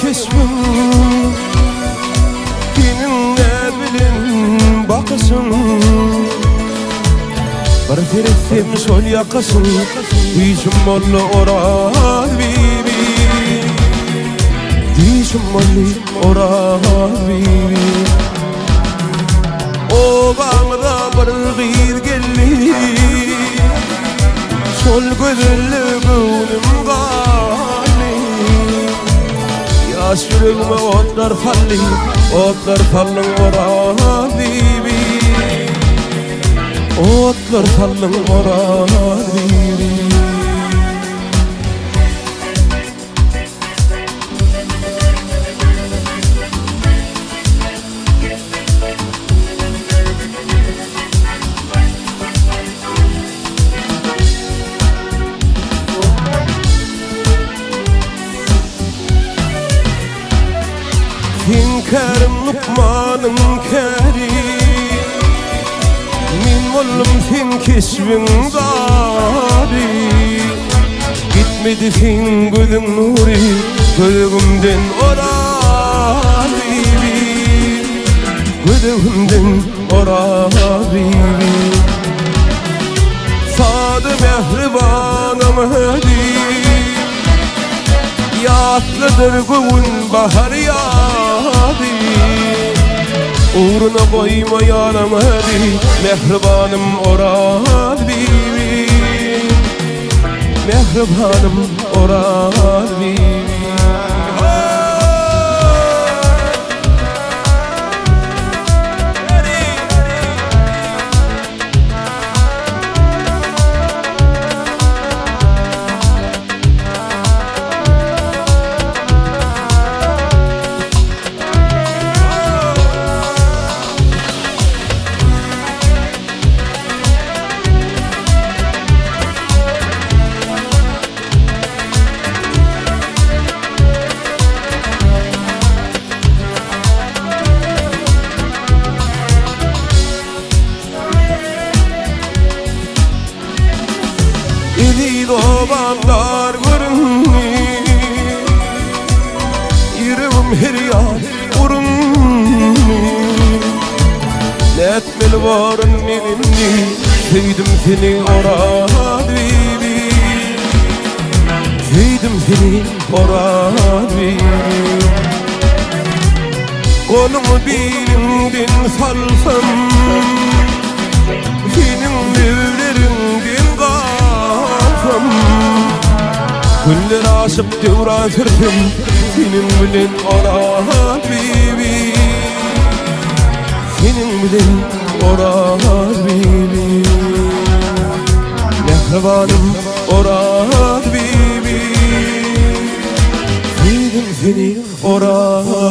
kesbim Seninle bilin bakısın Bir terefim sol yakasın Dişim mollu orar bibi Dişim mollu orar bibi O bağımda bir gıyır gelli Sol gözlü gönlüm gani Yaş yüreğime otlar falli Otlar fallın orar bibi Otlar fallın orar bibi Hünkârım Lukman'ın kâri Min mollum sen kesbin gâri Gitmedi sen gözün nuri Gözümden orar bibi Gözümden orar bibi Sadı mehribanım hadi Yatlıdır gün bahar yâdi Uğruna koyma yanım hadi Mehribanım orar bibi Mehribanım orar bibi İli doğanlar görünni Yüreğim her yar vurunni Netmeli varın elimni Sevdim seni orar bibi Sevdim seni orar bibi Kolumu bilimden salsam Senin evlerinden Güller aşıp devran sürtüm Senin bilen orar bibi Senin bilen orar bibi Mehribanım orar bibi Sevdim seni orar